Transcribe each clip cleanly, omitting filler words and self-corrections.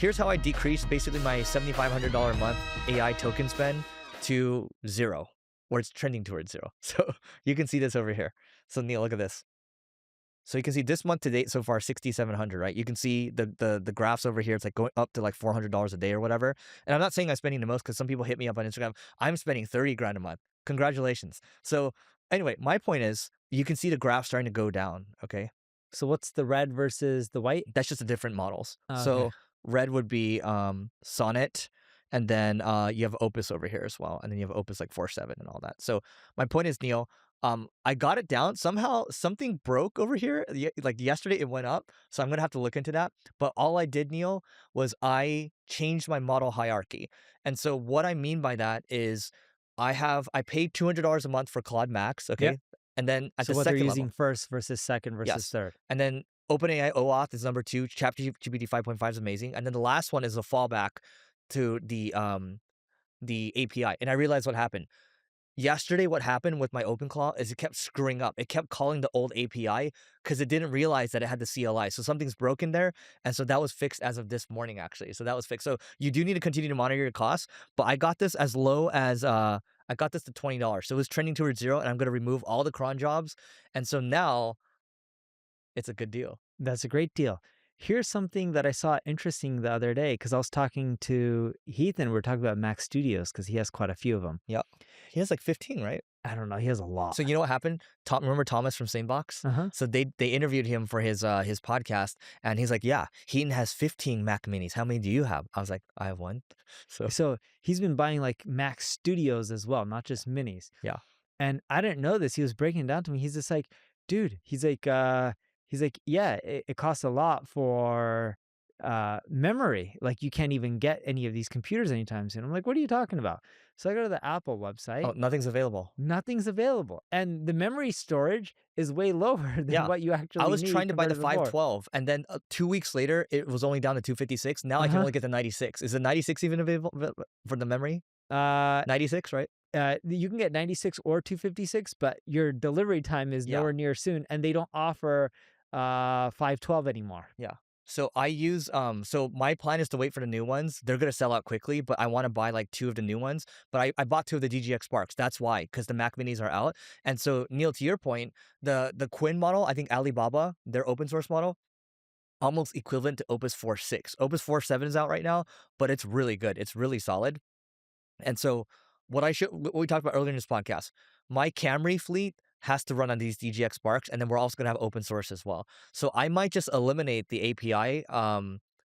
here's how I decreased basically my $7,500 a month AI token spend to 0, or it's trending towards 0. So you can see this over here. So Neil, look at this. So you can see this month to date so far, 6,700, right? You can see the graphs over here. It's like going up to like $400 a day or whatever. And I'm not saying I'm spending the most because some people hit me up on Instagram. I'm spending 30 grand a month. Congratulations. So anyway, my point is you can see the graph starting to go down, okay? So what's the red versus the white? That's just the different models. Okay. So red would be Sonnet, and then you have Opus over here as well, and then you have Opus like 4.7 and all that. So my point is, Neil, I got it down. Somehow something broke over here. Like yesterday it went up, so I'm gonna have to look into that. But all I did, Neil, was I changed my model hierarchy. And so what I mean by that is I paid $200 a month for Claude Max, okay? Yep. And then at So the what they're second using level, first versus second versus yes. third. And then OpenAI OAuth is number 2. ChatGPT 5.5 is amazing. And then the last one is a fallback to the API. And I realized what happened. Yesterday, what happened with my OpenClaw is it kept screwing up. It kept calling the old API because it didn't realize that it had the CLI. So something's broken there. And so that was fixed as of this morning, actually. So that was fixed. So you do need to continue to monitor your costs. But I got this as low as, I got this to $20. So it was trending towards 0, and I'm going to remove all the cron jobs. And so now it's a good deal. That's a great deal. Here's something that I saw interesting the other day because I was talking to Heath and we were talking about Mac Studios because he has quite a few of them. Yep. He has like 15, right? I don't know. He has a lot. So you know what happened? Remember Thomas from Sanebox? Uh-huh. So they interviewed him for his podcast, and he's like, yeah, Heaton has 15 Mac Minis. How many do you have? I was like, I have 1. So he's been buying like Mac Studios as well, not just minis. Yeah. And I didn't know this. He was breaking it down to me. He's just like, dude, he's like, yeah, it costs a lot for memory. Like you can't even get any of these computers anytime soon. I'm like, what are you talking about? So I go to the Apple website. Oh, nothing's available. Nothing's available. And the memory storage is way lower than what you actually need. I was trying to buy the 512, and then 2 weeks later, it was only down to 256. Now I can only get the 96. Is the 96 even available for the memory? 96, right? You can get 96 or 256, but your delivery time is nowhere near soon, and they don't offer 512 anymore. Yeah. So I use so my plan is to wait for the new ones. They're gonna sell out quickly, but I want to buy like 2 of the new ones. But I bought 2 of the DGX Sparks. That's why, because the Mac Minis are out. And so Neil, to your point, the Quinn model, I think Alibaba, their open source model, almost equivalent to Opus 4.6. Opus 4.7 is out right now, but it's really good. It's really solid. And so what we talked about earlier in this podcast, my Camry fleet has to run on these DGX Sparks, and then we're also going to have open source as well. So I might just eliminate the API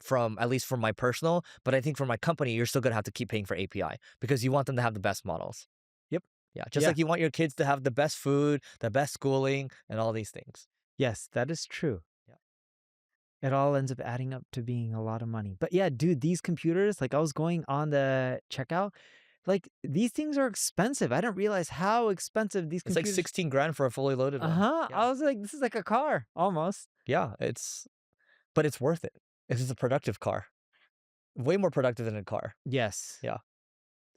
from, at least for my personal, but I think for my company, you're still going to have to keep paying for API because you want them to have the best models. Yep. Yeah. Just like you want your kids to have the best food, the best schooling, and all these things. Yes, that is true. Yeah. It all ends up adding up to being a lot of money. But yeah, dude, these computers, like I was going on the checkout, like these things are expensive. I didn't realize how expensive these computers. It's like 16 grand for a fully loaded one. Yeah. I was like, this is like a car almost. Yeah, but it's worth it. It's a productive car. Way more productive than a car. Yes. Yeah.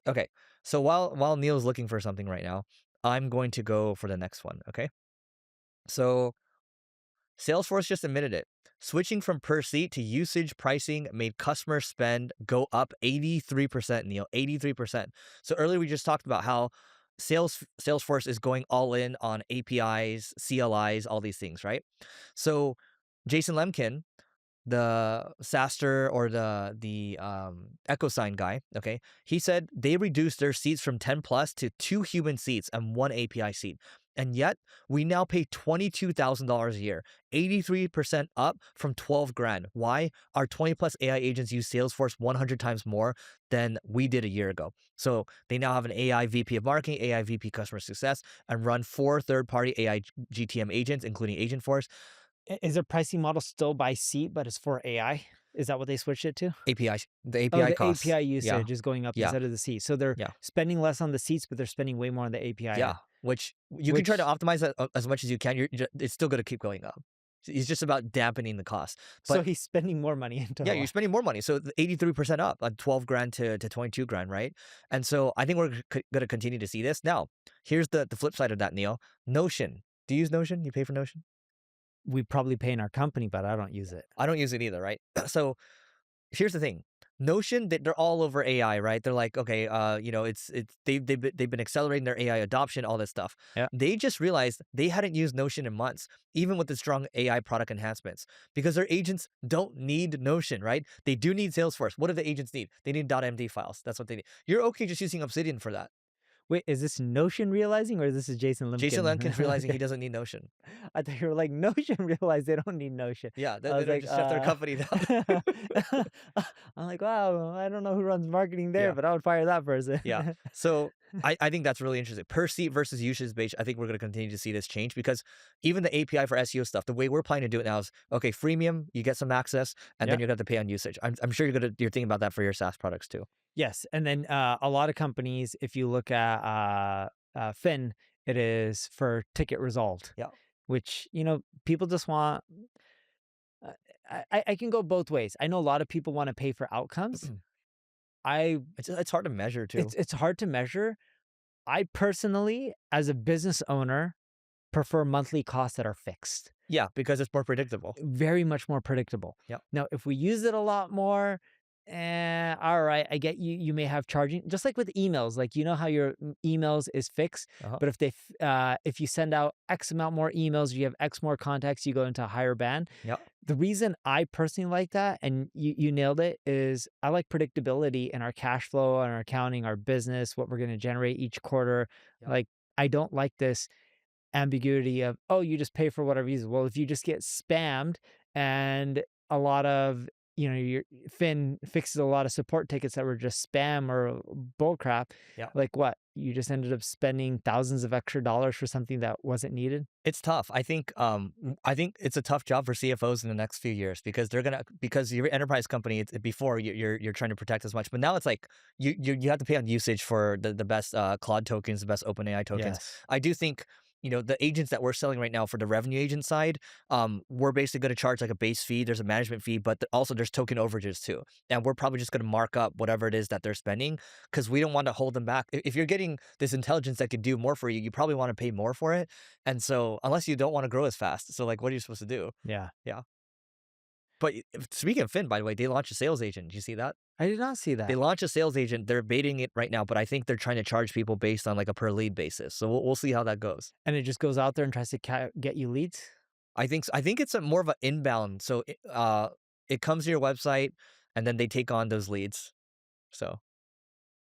Okay. So while Neil's looking for something right now, I'm going to go for the next one, okay? So Salesforce just admitted it. Switching from per seat to usage pricing made customer spend go up 83%, Neil, 83%. So earlier we just talked about how Salesforce is going all in on APIs, CLIs, all these things, right? So Jason Lemkin, the SaaStr or the EchoSign guy, okay, he said they reduced their seats from 10 plus to 2 human seats and 1 API seat. And yet we now pay $22,000 a year, 83% up from 12 grand. Why? Our 20 plus AI agents use Salesforce 100 times more than we did a year ago. So they now have an AI VP of marketing, AI VP customer success, and run 4 third-party AI GTM agents, including Agentforce. Is their pricing model still by seat, but it's for AI? Is that what they switched it to? API. The API costs. API usage is going up instead of the seat. So they're spending less on the seats, but they're spending way more on the API. Yeah, which you can try to optimize that as much as you can. It's still going to keep going up. It's just about dampening the cost. So he's spending more money into you're spending more money. So 83% up on 12 grand to 22 grand, right? And so I think we're going to continue to see this. Now, here's the flip side of that, Neil. Notion. Do you use Notion? You pay for Notion? We probably pay in our company, but I don't use it. I don't use it either, right? So here's the thing. Notion, they're all over AI, right? They're like, okay, it's they've been accelerating their AI adoption, all this stuff. Yeah. They just realized they hadn't used Notion in months, even with the strong AI product enhancements, because their agents don't need Notion, right? They do need Salesforce. What do the agents need? They need .md files. That's what they need. You're okay just using Obsidian for that. Wait, is this Notion realizing or is this is Jason Jason Lemkin's Lemkin? realizing he Okay. doesn't need Notion. I thought you were like, Notion realized they don't need Notion. Yeah, I they was don't like, just shut their company down. I'm like, wow, I don't know who runs marketing there, Yeah. but I would fire that Yeah. person. So I think that's really interesting. Per seat versus usage based, I think we're going to continue to see this change because even the API for SEO stuff, the way we're planning to do it now is okay, freemium, you get some access, and then Yeah. you're going to have to pay on usage. I'm sure you're thinking about that for your SaaS products too. Yes, and then a lot of companies, if you look at Fin, it is for ticket resolved, Yeah. which people just want. Uh, I can go both ways. I know a lot of people want to pay for outcomes. I It's hard to measure too. it's hard to measure. I personally, as a business owner, prefer monthly costs that are fixed. Yeah, because it's more predictable. Very much more predictable. Yep. Now, if we use it a lot more, all right, I get you. You may have charging, just like with emails. Like how your emails is fixed, Uh-huh. but if you send out X amount more emails, you have X more contacts, you go into a higher band. Yep. The reason I personally like that, and you nailed it, is I like predictability in our cash flow, and our accounting, our business, what we're going to generate each quarter. Yep. Like I don't like this ambiguity of, oh, you just pay for whatever you use. Well, if you just get spammed and a lot of, your Fin fixes a lot of support tickets that were just spam or bull crap, Yep. like what? You just ended up spending thousands of extra dollars for something that wasn't needed. It's tough. I think it's a tough job for CFOs in the next few years because because your enterprise company, before you're trying to protect as much, but now it's like you have to pay on usage for the best Claude tokens, the best OpenAI tokens. Yes. I do think the agents that we're selling right now for the revenue agent side, we're basically going to charge like a base fee. There's a management fee, but also there's token overages too, and we're probably just going to mark up whatever it is that they're spending because we don't want to hold them back. If you're getting this intelligence that can do more for you, you probably want to pay more for it. And so, unless you don't want to grow as fast, so like, what are you supposed to do? Yeah. Yeah. But speaking of Finn, by the way, they launched a sales agent. Did you see that? I did not see They that. launched a sales agent. They're baiting it right now, but I think they're trying to charge people based on like a per lead basis. So we'll see how that goes. And it just goes out there and tries to get you leads. I think it's more of an inbound. So it comes to your website, and then they take on those leads. So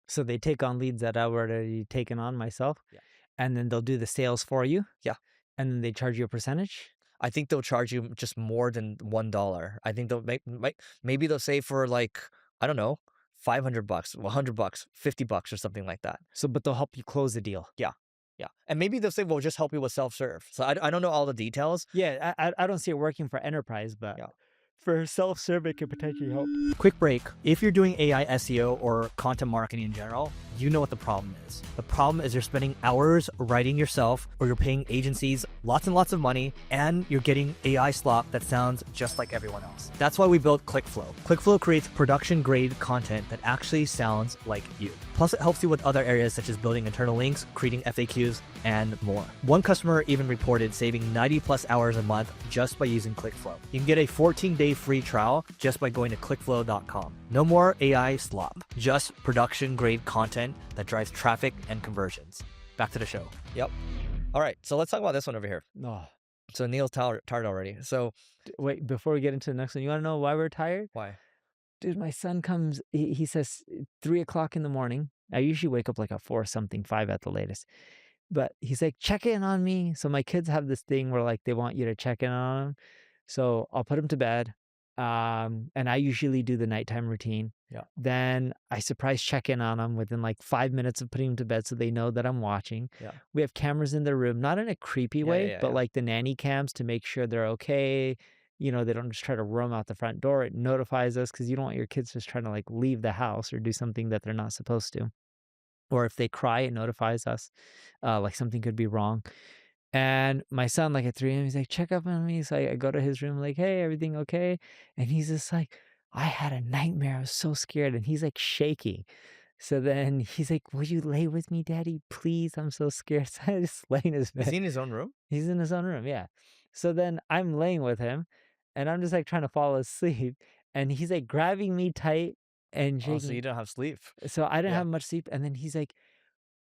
So they take on leads that I already taken on myself. yeah, And then they'll do the sales for you. yeah. And then they charge you a percentage. I think they'll charge you just more than $1. I think they'll maybe they'll say for like, I don't know, $500, $100, $50 or something like that. So, but they'll help you close the deal. Yeah. Yeah. And maybe they'll say, we'll just help you with self-serve. So I don't know all the details. Yeah, I don't see it working for enterprise, but Yeah. for self-serve, it could potentially help. Quick break. If you're doing AI SEO or content marketing in general, you know what the problem is. The problem is you're spending hours writing yourself, or you're paying agencies lots and lots of money, and you're getting AI slop that sounds just like everyone else. That's why we built ClickFlow. ClickFlow creates production-grade content that actually sounds like you. Plus, it helps you with other areas such as building internal links, creating FAQs, and more. One customer even reported saving 90 plus hours a month just by using ClickFlow. You can get a 14-day free trial just by going to clickflow.com. No more AI slop, just production-grade content that drives traffic and conversions. Back to the show. Yep. All right, so let's talk about this one over here. No. So Neil's tired already. So Wait, before we get into the next one, you want to know why we're tired? why? Dude, my son comes, he says 3 o'clock in the morning. I usually wake up like at 4 something, 5 at the latest. But he's like, check in on me. So my kids have this thing where like they want you to check in on them. So I'll put him to bed. And I usually do the nighttime routine. Yeah. Then I surprise check in on them within like 5 minutes of putting them to bed so they know that I'm watching. Yeah. We have cameras in their room, not in a creepy way, but yeah. like the nanny cams to make sure they're okay. They don't just try to roam out the front door. It notifies us because you don't want your kids just trying to like leave the house or do something that they're not supposed to. Or if they cry, it notifies us like something could be wrong. And my son, like at 3 a.m., he's like, check up on me. So I go to his room, like, hey, everything okay? And he's just like, I had a nightmare. I was so scared. And he's like shaking. So then he's like, will you lay with me, daddy? Please. I'm so scared. So I just lay in his Is bed. he in his own room? He's in his own room. Yeah. So then I'm laying with him and I'm just like trying to fall asleep. and he's like grabbing me tight and Oh, so shaking. you don't have sleep. So I didn't Yeah. have much sleep, and then he's like,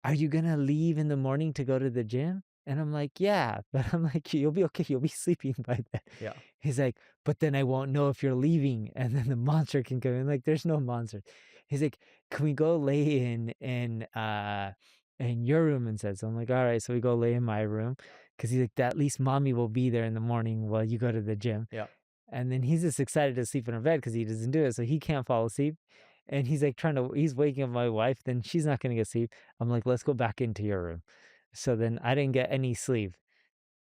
"Are you gonna leave in the morning to go to the gym?" And I'm like, "Yeah," but I'm like, "You'll be okay. You'll be sleeping by then." Yeah. He's like, "But then I won't know if you're leaving, and then the monster can come in." Like, there's no monster. He's like, "Can we go lay in your room instead?" So I'm like, "All right." So we go lay in my room because he's like, "At least mommy will be there in the morning while you go to the gym." Yeah. And then he's just excited to sleep in her bed because he doesn't do it, so he can't fall asleep. And he's like he's waking up my wife, then she's not gonna get sleep. I'm like, let's go back into your room. So then I didn't get any sleep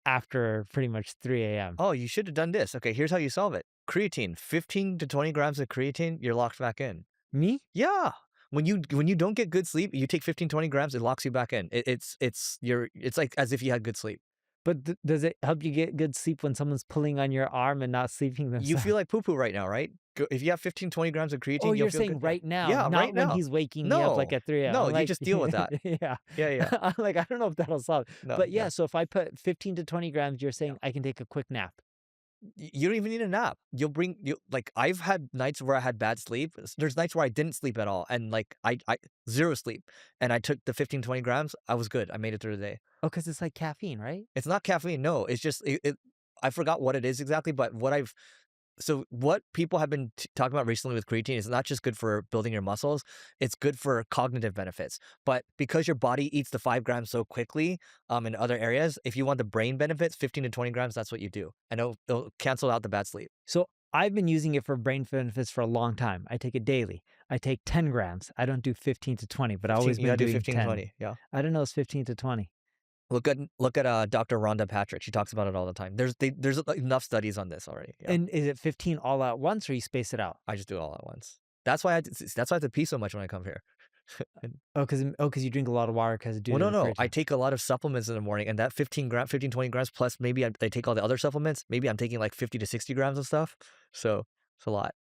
after pretty much 3 a.m. Oh, you should have done this. Okay, here's how you solve it. Creatine, 15 to 20 grams of creatine, you're locked back in. Me? Yeah. When you don't get good sleep, you take 15, 20 grams, it locks you back in. It's like as if you had good sleep. But does it help you get good sleep when someone's pulling on your arm and not sleeping You themselves? feel like poo poo right now, right? If you have 15, 20 grams of Oh, creatine, you'll you're feel saying good. Yeah. right now, Yeah, right not when now. he's waking me up like No. at 3 a.m. No, I'm you like, just deal with that. yeah. Yeah, yeah. I'm like, I don't know if that'll solve. No, But yeah, yeah. so if I put 15 to 20 grams, you're Yeah. saying I can take a quick nap. You don't even need a nap. You like I've had nights where I had bad sleep. There's nights where I didn't sleep at all and like I zero sleep and I took the 15, 20 grams. I was good. I made it through the day. Oh, because it's like caffeine, right? It's not caffeine. No, it's just I forgot what it is exactly, but what people have been talking about recently with creatine is not just good for building your muscles, it's good for cognitive benefits. But because your body eats the 5 grams so quickly, in other areas, if you want the brain benefits, 15 to 20 grams, that's what you do. And it'll cancel out the bad sleep. So I've been using it for brain benefits for a long time. I take it daily. I take 10 grams. I don't do 15 to 20, but I've 15, always you been gotta do doing 15 to 10. 20. Yeah. I don't know it's 15 to 20. Look at Dr. Rhonda Patrick. She talks about it all the time. There's enough studies on this already. Yeah. And is it 15 all at once or you space it out? I just do it all at once. That's why I have to pee so much when I come here. And Oh, because you drink a lot of water because due well, to no, the no. I creatine. take a lot of supplements in the morning, and that 15, 20 grams plus maybe I take all the other supplements. Maybe I'm taking like 50 to 60 grams of stuff. So it's a lot.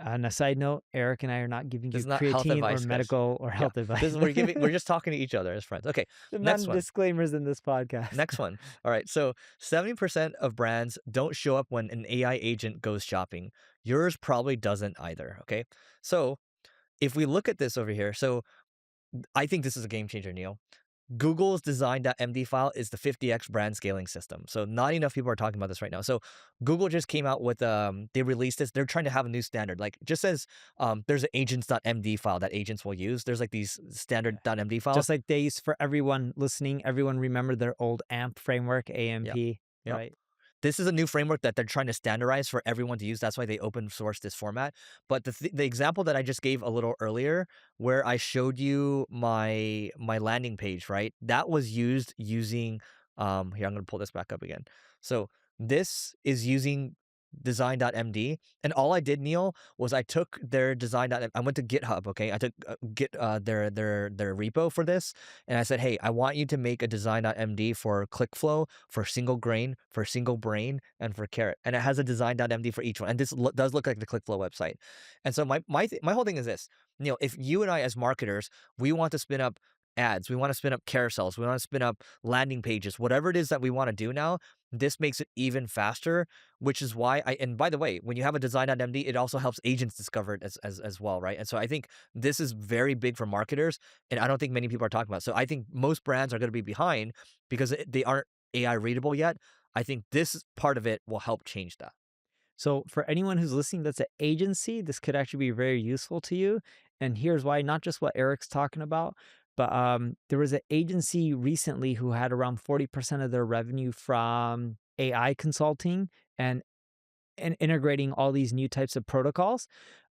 On a side note, Eric and I are not giving This you is not health creatine or advice, guys. medical or Yeah. health advice. This is we're just talking to each other as friends. Okay. The Next one. non-disclaimers in this podcast. Next one. All right. So 70% of brands don't show up when an AI agent goes shopping. Yours probably doesn't either. Okay. So if we look at this over here, so I think this is a game changer, Neil. Google's design.md file is the 50x brand scaling system. So not enough people are talking about this right now. So Google just came out with they released this. They're trying to have a new standard. Like just says there's an agents.md file that agents will use. There's like these standard.md files. Just like they used for everyone listening, everyone remember their old AMP framework, Yeah. AMP, Yeah. right? This is a new framework that they're trying to standardize for everyone to use. That's why they open source this format. But the example that I just gave a little earlier, where I showed you my landing page, right? That was used using here, I'm gonna pull this back up again. So this is using design.md, and all I did, Neil, was I took their I went to GitHub, okay? I took git their repo for this, and I said, hey, I want you to make a design.md for ClickFlow, for single grain, for single brain, and for carrot. And it has a design.md for each one. And this does look like the ClickFlow website. And so my whole thing is this, Neil, if you and I as marketers, we want to spin up ads, we want to spin up carousels, we want to spin up landing pages, whatever it is that we want to do now, this makes it even faster, which is why and by the way, when you have a design.md, it also helps agents discover it as well, right? And so I think this is very big for marketers, and I don't think many people are talking about it. So I think most brands are going to be behind because they aren't AI readable yet. I think this part of it will help change that. So for anyone who's listening that's an agency, this could actually be very useful to you. And here's why, not just what Eric's talking about, but there was an agency recently who had around 40% of their revenue from AI consulting and integrating all these new types of protocols.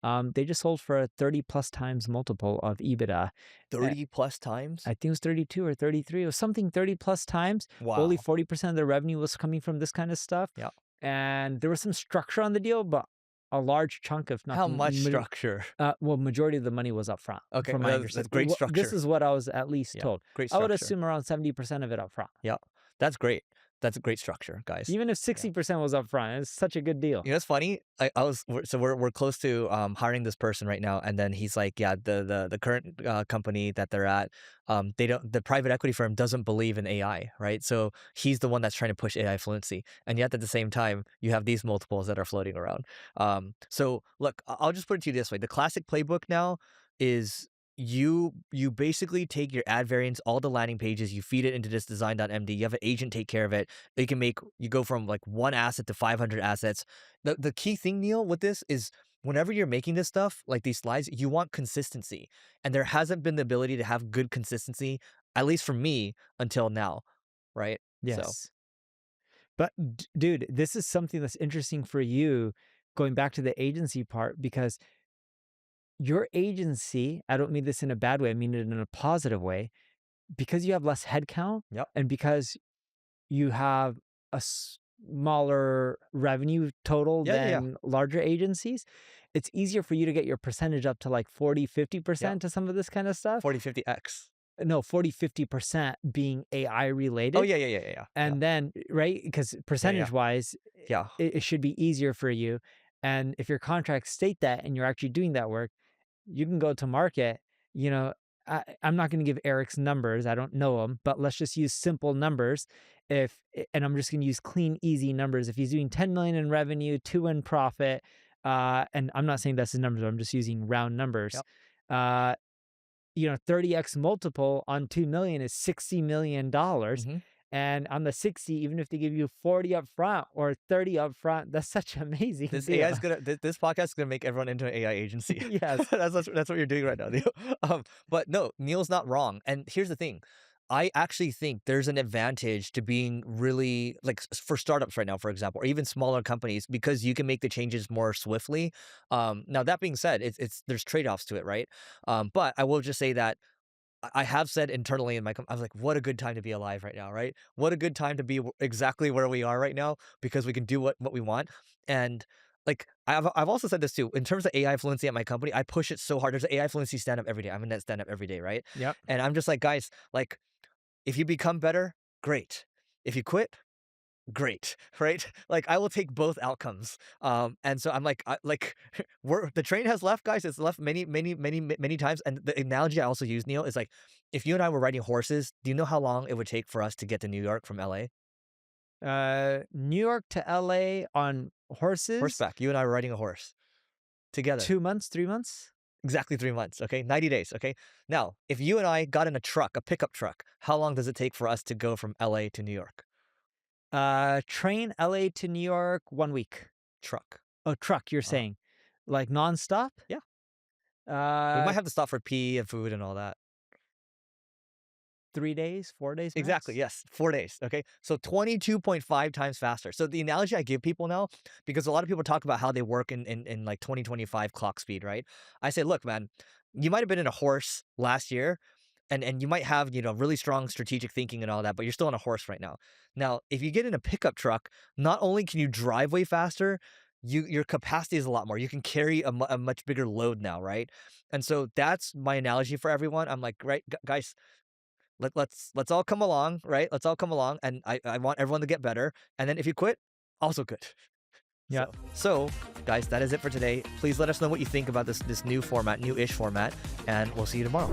They just sold for a 30 plus times multiple of EBITDA. 30 plus times? I think it was 32 or 33. It was something 30 plus times. Only Wow. 40% of their revenue was coming from this kind of stuff. Yeah. And there was some structure on the deal, but a large chunk, if not How much structure? well, majority of the money was up front, Okay, from my that's understanding. great structure. This is what I was at least Yeah, told. great I would structure. assume around 70% of it up front. Yeah, that's great. That's a great structure, guys. Even if Yeah. 60% was upfront, it's such a good deal. You know, it's funny. We're close to hiring this person right now, and then he's like, yeah, the current company that they're at, the private equity firm doesn't believe in AI, right? So he's the one that's trying to push AI fluency, and yet at the same time, you have these multiples that are floating around. So look, I'll just put it to you this way: the classic playbook now is you basically take your ad variants, all the landing pages, you feed it into this design.md, you have an agent take care of it. They can make you go from like one asset to 500 assets. The key thing, Neil, with this is whenever you're making this stuff, like these slides, you want consistency. And there hasn't been the ability to have good consistency, at least for me, until now. Right. So, Yes. But dude, this is something that's interesting for you, going back to the agency part, because your agency, I don't mean this in a bad way, I mean it in a positive way, because you have less headcount yep. and because you have a smaller revenue total Yeah, yeah, yeah. than larger agencies, it's easier for you to get your percentage up to like 40, Yeah. 50% to some of this kind of stuff. 40, 50x. No, 40, 50% being AI Oh, related. yeah, yeah, yeah, yeah, yeah. Yeah. And then, right? Because Yeah, yeah. percentage wise, Yeah. it should be easier for you. And if your contracts state that and you're actually doing that work, you can go to market. You know, I'm not going to give Eric's numbers. I don't know him, but let's just use simple numbers. And I'm just going to use clean, easy numbers. If he's doing 10 million in revenue, 2 in profit, and I'm not saying that's his numbers, I'm just using round numbers. Yep. Uh, 30x multiple on 2 million is $60 million. Mm-hmm. And on the 60, even if they give you 40 up front or 30 up front, that's such an amazing This AI deal. is gonna this podcast is gonna make everyone into an AI agency. Yes. That's what you're doing right now, Neil. But no, Neil's not wrong. And here's the thing. I actually think there's an advantage to being really like for startups right now, for example, or even smaller companies, because you can make the changes more swiftly. Now that being said, it's there's trade-offs to it, right? But I will just say that I have said internally in I was like, what a good time to be alive right now, right? What a good time to be exactly where we are right now because we can do what we want. And like I've also said this too in terms of AI fluency at my company. I push it so hard. There's an AI fluency stand up every day. I'm in that stand up every day, right? Yep. And I'm just like, guys, like if you become better, great. If you quit, great, right? Like I will take both outcomes. And so I'm like, the train has left, guys. It's left many times. And the analogy I also use, Neil, is like, if you and I were riding horses, do you know how long it would take for us to get to New York from LA? New York to LA on horses, Horseback. You and I were riding a horse together. 2 months, 3 months. Exactly 3 months. Okay, 90 days. Okay. Now, if you and I got in a truck, a pickup truck, how long does it take for us to go from LA to New York? Train LA to New York, 1 week. Truck. Oh, truck, you're Uh, saying. Like nonstop? yeah. We Uh, might have to stop for pee and food and all that. 3 days, 4 days Exactly. max? Yes. 4 days. Okay. So 22.5 times faster. So the analogy I give people now, because a lot of people talk about how they work in like 2025 clock speed, right? I say, look, man, you might have been in a horse last year and you might have, really strong strategic thinking and all that, but you're still on a horse right now. Now, if you get in a pickup truck, not only can you drive way faster, your capacity is a lot more. You can carry a much bigger load now, right? And so that's my analogy for everyone. I'm like, right, guys, let's all come along, right? Let's all come along, and I want everyone to get better. And then if you quit, also good. Yeah. So guys, that is it for today. Please let us know what you think about this new format, new-ish format, and we'll see you tomorrow.